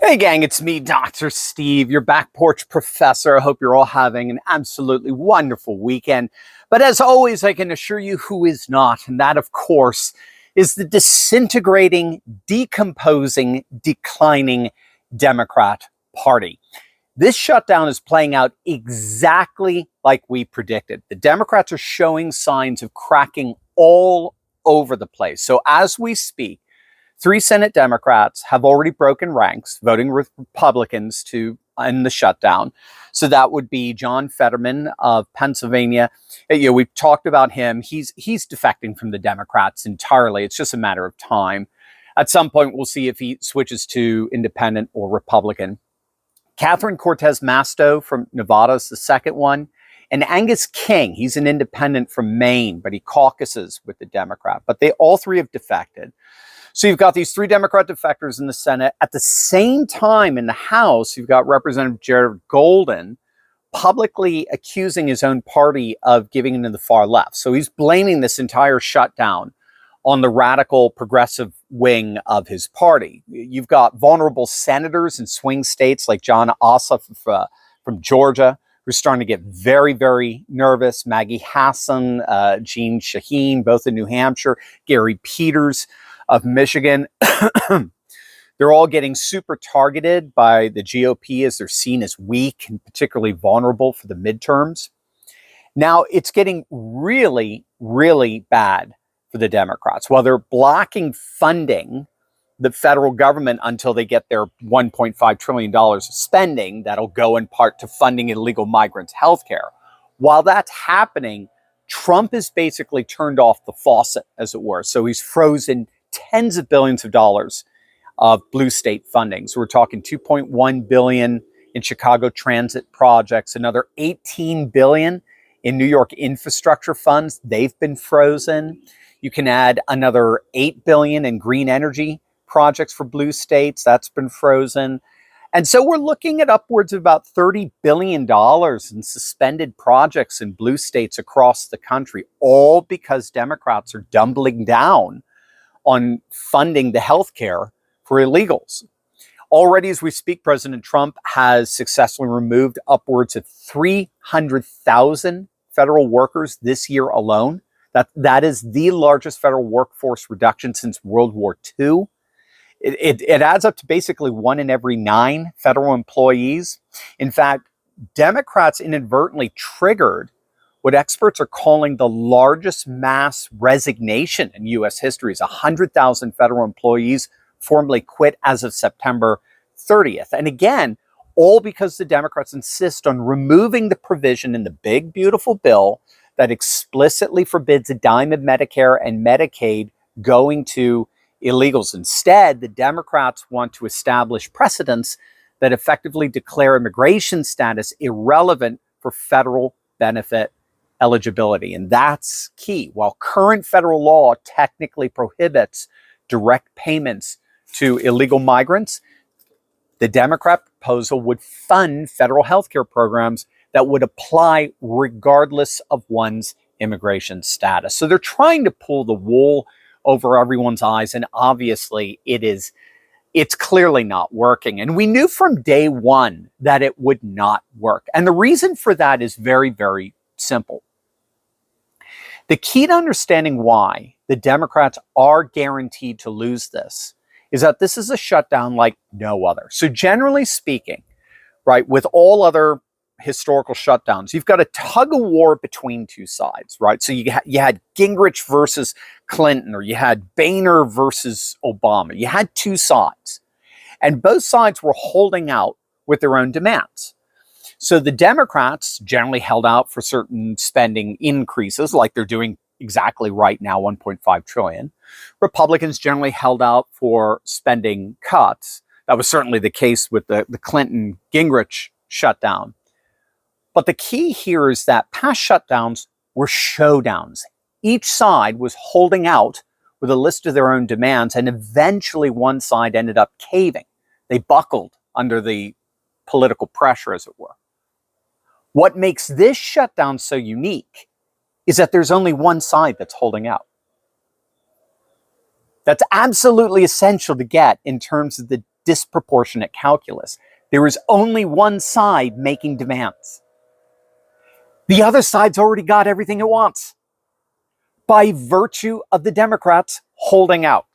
Hey gang, it's me, Dr. Steve, your back porch professor. I hope you're all having an absolutely wonderful weekend. But as always, I can assure you who is not, and that, of course, is the disintegrating, decomposing, declining Democrat Party. This shutdown is playing out exactly like we predicted. The Democrats are showing signs of cracking all over the place. So as we speak, 3 Senate Democrats have already broken ranks, voting with Republicans to end the shutdown. So that would be John Fetterman of Pennsylvania. We've talked about him. He's defecting from the Democrats entirely. It's just a matter of time. At some point, we'll see if he switches to independent or Republican. Catherine Cortez Masto from Nevada is the second one. And Angus King, he's an independent from Maine, but he caucuses with the Democrat. But they all three have defected. So you've got these 3 Democrat defectors in the Senate. At the same time, in the House, you've got Representative Jared Golden publicly accusing his own party of giving into the far left. So he's blaming this entire shutdown on the radical progressive wing of his party. You've got vulnerable senators in swing states like John Ossoff from Georgia, who's starting to get very, very nervous. Maggie Hassan, Jeanne Shaheen, both in New Hampshire, Gary Peters of Michigan. They're all getting super targeted by the GOP as they're seen as weak and particularly vulnerable for the midterms. Now it's getting really, really bad for the Democrats. While they're blocking funding the federal government until they get their $1.5 trillion of spending, that'll go in part to funding illegal migrants' health care. While that's happening, Trump has basically turned off the faucet, as it were. So he's frozen tens of billions of dollars of blue state funding. So we're talking $2.1 billion in Chicago transit projects, another $18 billion in New York infrastructure funds. They've been frozen. You can add another $8 billion in green energy projects for blue states. That's been frozen. And so we're looking at upwards of about $30 billion in suspended projects in blue states across the country, all because Democrats are doubling down on funding the health care for illegals. Already, as we speak, President Trump has successfully removed upwards of 300,000 federal workers this year alone. That is the largest federal workforce reduction since World War II. It adds up to basically 1 in every 9 federal employees. In fact, Democrats inadvertently triggered what experts are calling the largest mass resignation in U.S. history. Is 100,000 federal employees formally quit as of September 30th. And again, all because the Democrats insist on removing the provision in the big, beautiful bill that explicitly forbids a dime of Medicare and Medicaid going to illegals. Instead, the Democrats want to establish precedents that effectively declare immigration status irrelevant for federal benefit eligibility. And that's key. While current federal law technically prohibits direct payments to illegal migrants, the Democrat proposal would fund federal health care programs that would apply regardless of one's immigration status. So they're trying to pull the wool over everyone's eyes, and obviously it's clearly not working. And we knew from day one that it would not work. And the reason for that is very, very simple. The key to understanding why the Democrats are guaranteed to lose this is that this is a shutdown like no other. So generally speaking, right, with all other historical shutdowns, you've got a tug of war between two sides, right? So you had Gingrich versus Clinton, or you had Boehner versus Obama. You had two sides, and both sides were holding out with their own demands. So the Democrats generally held out for certain spending increases, like they're doing exactly right now, 1.5 trillion. Republicans generally held out for spending cuts. That was certainly the case with the Clinton-Gingrich shutdown. But the key here is that past shutdowns were showdowns. Each side was holding out with a list of their own demands, and eventually one side ended up caving. They buckled under the political pressure, as it were. What makes this shutdown so unique is that there's only one side that's holding out. That's absolutely essential to get in terms of the disproportionate calculus. There is only one side making demands. The other side's already got everything it wants by virtue of the Democrats holding out.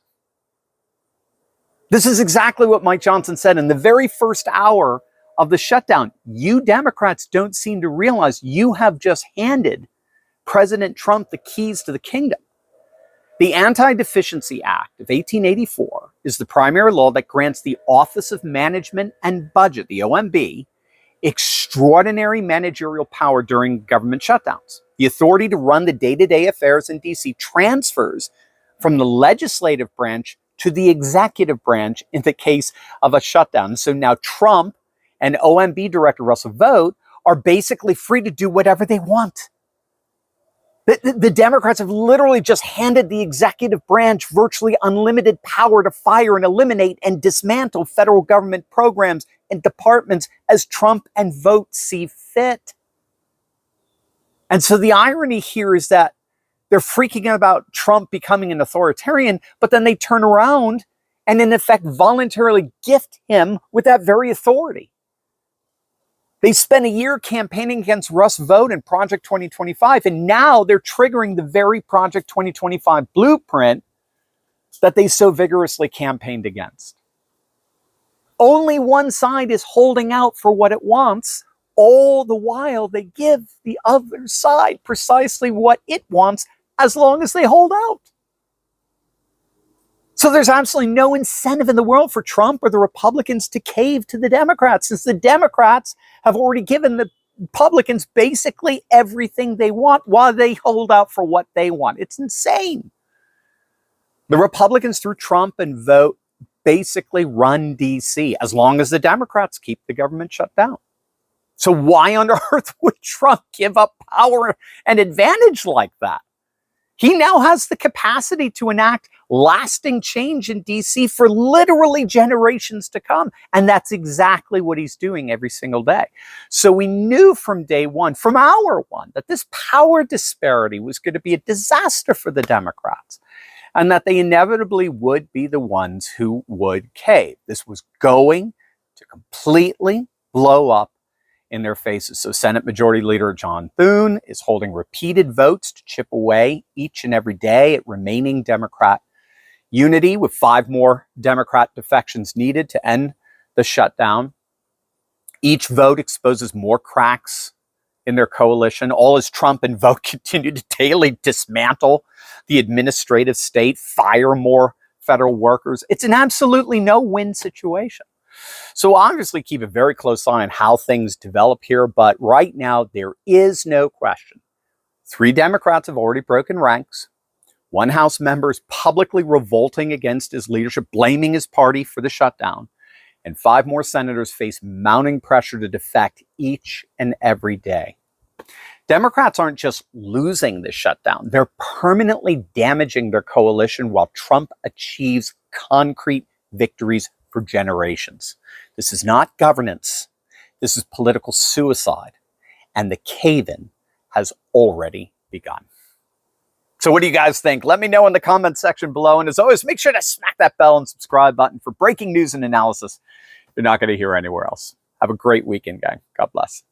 This is exactly what Mike Johnson said in the very first hour of the shutdown. You Democrats don't seem to realize you have just handed President Trump the keys to the kingdom. The Anti-Deficiency Act of 1884 is the primary law that grants the Office of Management and Budget, the OMB, extraordinary managerial power during government shutdowns. The authority to run the day-to-day affairs in D.C. transfers from the legislative branch to the executive branch in the case of a shutdown. So now Trump and OMB Director Russell Vought are basically free to do whatever they want. The Democrats have literally just handed the executive branch virtually unlimited power to fire and eliminate and dismantle federal government programs and departments as Trump and Vought see fit. And so the irony here is that they're freaking out about Trump becoming an authoritarian, but then they turn around and in effect voluntarily gift him with that very authority. They spent a year campaigning against Russ Vought and Project 2025, and now they're triggering the very Project 2025 blueprint that they so vigorously campaigned against. Only one side is holding out for what it wants. All the while, they give the other side precisely what it wants as long as they hold out. So there's absolutely no incentive in the world for Trump or the Republicans to cave to the Democrats, since the Democrats have already given the Republicans basically everything they want while they hold out for what they want. It's insane. The Republicans, through Trump and Vought, basically run D.C. as long as the Democrats keep the government shut down. So why on earth would Trump give up power and advantage like that? He now has the capacity to enact lasting change in D.C. for literally generations to come. And that's exactly what he's doing every single day. So we knew from day one, from hour one, that this power disparity was going to be a disaster for the Democrats and that they inevitably would be the ones who would cave. This was going to completely blow up in their faces. So Senate Majority Leader John Thune is holding repeated votes to chip away each and every day at remaining Democrat unity, with 5 more Democrat defections needed to end the shutdown. Each vote exposes more cracks in their coalition, all as Trump and Vought continue to daily dismantle the administrative state, fire more federal workers. It's an absolutely no-win situation. So obviously keep a very close eye on how things develop here, but right now there is no question. 3 Democrats have already broken ranks. 1 House member is publicly revolting against his leadership, blaming his party for the shutdown. And 5 more senators face mounting pressure to defect each and every day. Democrats aren't just losing the shutdown, they're permanently damaging their coalition while Trump achieves concrete victories for generations. This is not governance. This is political suicide. And the cave-in has already begun. So what do you guys think? Let me know in the comment section below. And as always, make sure to smack that bell and subscribe button for breaking news and analysis you're not going to hear anywhere else. Have a great weekend, gang. God bless.